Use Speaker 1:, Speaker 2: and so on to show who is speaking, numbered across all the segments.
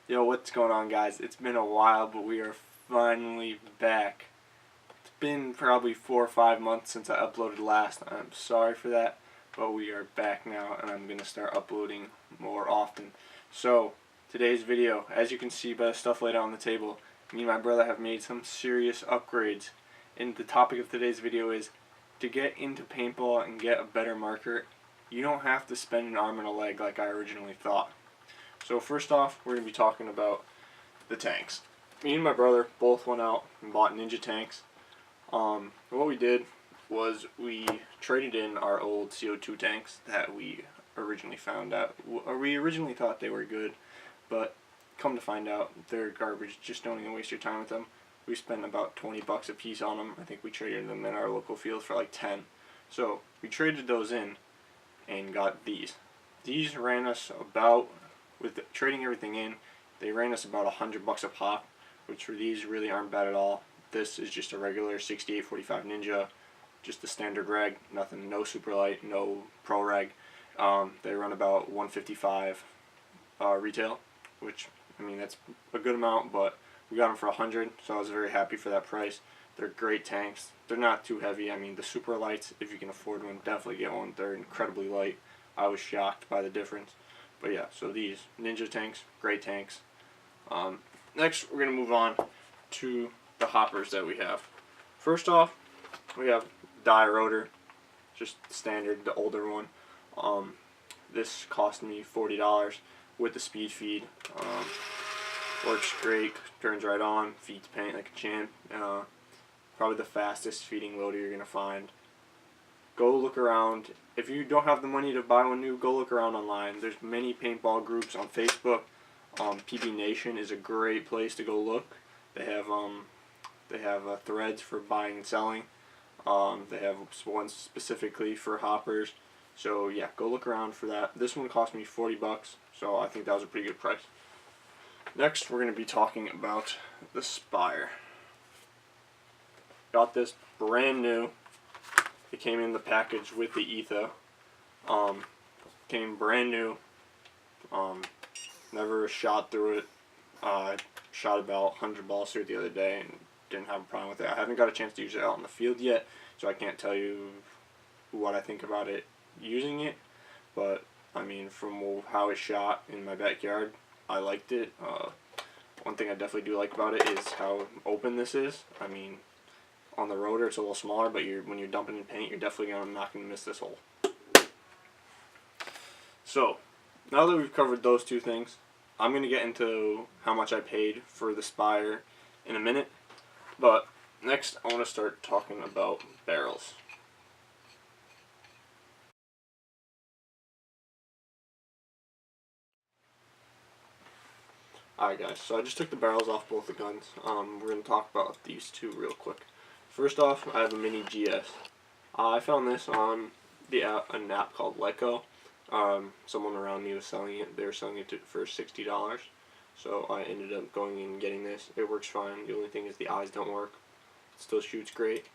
Speaker 1: Yo, what's going on, guys? It's been a while, but we are finally back. It's been probably 4 or 5 months since I uploaded last. I'm sorry for that, but we are back now, and I'm going to start uploading more often. So, today's video, as you can see by the stuff laid out on the table, me and my brother have made some serious upgrades. And the topic of today's video is, to get into paintball and get a better marker, you don't have to spend an arm and a leg like I originally thought. So first off, we're going to be talking about the tanks. Me and my brother both went out and bought Ninja tanks. What we did was we traded in our old CO2 tanks that we originally found out, or we originally thought they were good, but come to find out they're garbage. Just don't even waste your time with them. We spent about 20 bucks a piece on them. I think we traded them in our local field for like 10. So we traded those in and got these. These ran us about, with trading everything in, they ran us about 100 bucks a pop, which for these really aren't bad at all. This is just a regular 6845 Ninja, just the standard reg, nothing, no super light, no pro reg. They run about 155 retail, which, I mean, that's a good amount, but we got them for 100, so I was very happy for that price. They're great tanks. They're not too heavy. I mean, the super lights, if you can afford one, definitely get one. They're incredibly light. I was shocked by the difference. But yeah, so these Ninja tanks, great tanks. Next, we're going to move on to the hoppers that we have. First off, we have die rotor, just standard, the older one. This cost me $40 with the speed feed. Works great, turns right on, feeds paint like a champ. Probably the fastest feeding loader you're going to find. Go look around. If you don't have the money to buy one new, go look around online. There's many paintball groups on Facebook. PB Nation is a great place to go look. They have threads for buying and selling. They have one specifically for hoppers. So yeah, go look around for that. This one cost me 40 bucks, so I think that was a pretty good price. Next, we're going to be talking about the Spire. Got this brand new. It came in the package with the Etho. Came brand new. Never shot through it. I shot about 100 balls through it the other day and didn't have a problem with it. I haven't got a chance to use it out in the field yet, so I can't tell you what I think about it using it. But I mean, from how it shot in my backyard, I liked it. One thing I definitely do like about it is how open this is. I mean, on the rotor it's a little smaller, but when you're dumping in paint, you're definitely not going to miss this hole. So, now that we've covered those two things, I'm going to get into how much I paid for the Spire in a minute. But next, I want to start talking about barrels. Alright guys, so I just took the barrels off both the guns. We're going to talk about these two real quick. First off, I have a mini GS. I found this on an app called Letgo. Someone around me was selling it. They were selling it for $60. So I ended up going and getting this. It works fine. The only thing is the eyes don't work. It still shoots great.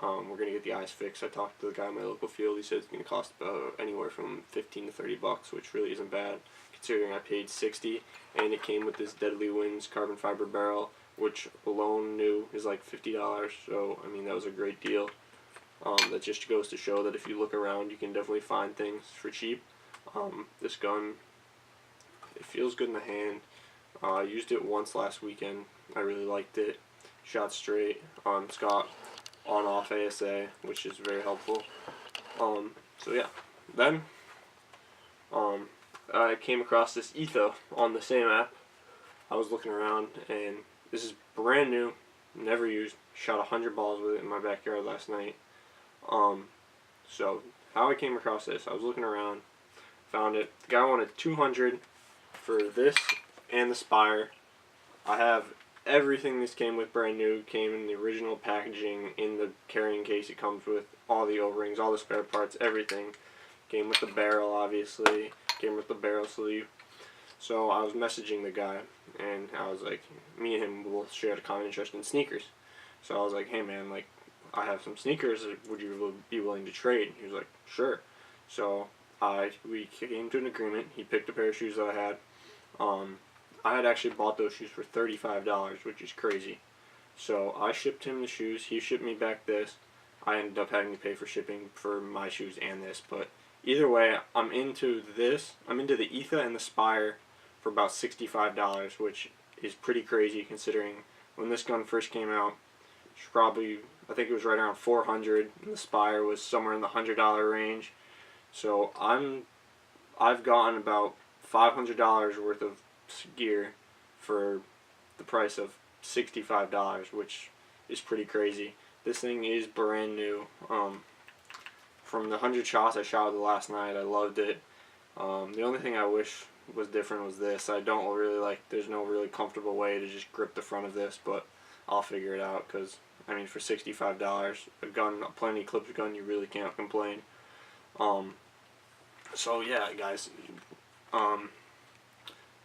Speaker 1: We're going to get the eyes fixed. I talked to the guy in my local field. He said it's going to cost about anywhere from 15 to 30 bucks, which really isn't bad considering I paid 60, and it came with this Deadly Winds carbon fiber barrel, which alone new is like $50. So I mean, that was a great deal. That just goes to show that if you look around, you can definitely find things for cheap. This gun, it feels good in the hand. I used it once last weekend. I really liked it. Shot straight. It's got on-off ASA, which is very helpful. So yeah. Then I came across this Etho on the same app. I was looking around, and this is brand new, never used. Shot 100 balls with it in my backyard last night. So how I came across this, I was looking around, found it. The guy wanted 200 for this and the Spire. I have everything this came with brand new. Came in the original packaging, in the carrying case it comes with, all the O-rings, all the spare parts, everything. Came with the barrel, obviously. Came with the barrel sleeve. So I was messaging the guy, and I was like, me and him will share a common interest in sneakers. So I was like, hey man, like, I have some sneakers, would you be willing to trade? He was like, sure. So we came to an agreement. He picked a pair of shoes that I had. I had actually bought those shoes for $35, which is crazy. So I shipped him the shoes. He shipped me back this. I ended up having to pay for shipping for my shoes and this. But either way, I'm into this. I'm into the Etha and the Spire for about $65, which is pretty crazy considering when this gun first came out. It's probably, I think it was right around $400, and the Spire was somewhere in the $100 range. So I've gotten about $500 worth of gear for the price of $65, which is pretty crazy. This thing is brand new. From the 100 shots I shot with it last night, I loved it. The only thing I wish was different was this. I don't really like, there's no really comfortable way to just grip the front of this, but I'll figure it out, because I mean, for $65, a gun, a plenty clips gun, you really can't complain. So yeah, guys,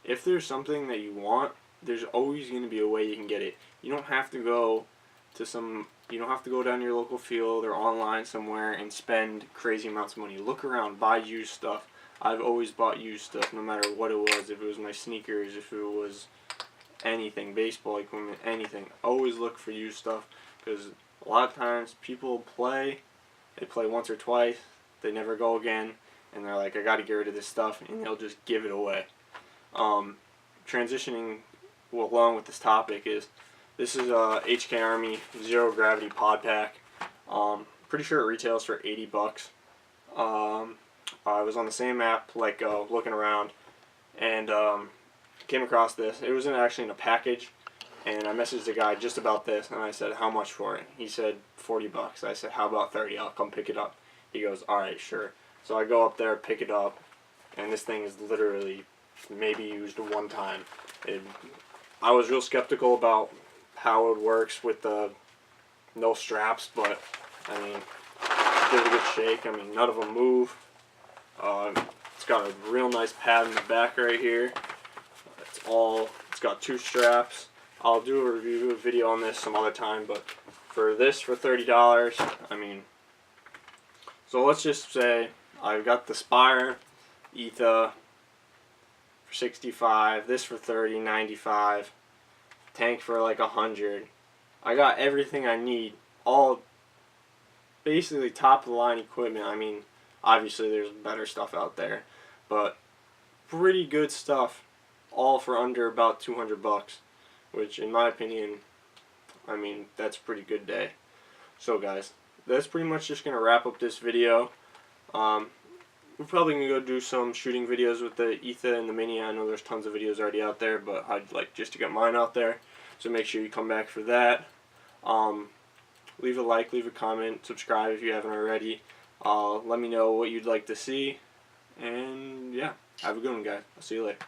Speaker 1: if there's something that you want, there's always going to be a way you can get it. You don't have to go to you don't have to go down to your local field or online somewhere and spend crazy amounts of money. Look around, buy used stuff. I've always bought used stuff, no matter what it was. If it was my sneakers, if it was anything, baseball equipment, anything. Always look for used stuff, because a lot of times people they play once or twice, they never go again, and they're like, I got to get rid of this stuff, and they'll just give it away. Transitioning along with this topic this is a HK Army Zero Gravity Pod Pack. Pretty sure it retails for $80. I was on the same app, like looking around, and came across this. It was actually in a package, and I messaged the guy just about this, and I said, how much for it? He said $40. I said, how about 30? I'll come pick it up. He goes, alright, sure. So I go up there, pick it up, and this thing is literally maybe used one time. I was real skeptical about how it works with the no straps, but I mean, give it a good shake. I mean, none of them move. It's got a real nice pad in the back right here. It's got 2 straps. I'll do a review video on this some other time, but for this, for $30, I mean, so let's just say I've got the Spire, Etha for $65, this for $30, $95, tank for like $100. I got everything I need, all basically top of the line equipment. I mean, obviously there's better stuff out there, but pretty good stuff, all for under about $200, which in my opinion, I mean, that's a pretty good day. So guys, that's pretty much just going to wrap up this video. We're probably going to go do some shooting videos with the Etha and the Mini. I know there's tons of videos already out there, but I'd like just to get mine out there. So make sure you come back for that. Leave a like, leave a comment, subscribe if you haven't already. Let me know what you'd like to see. And yeah, have a good one, guys. I'll see you later.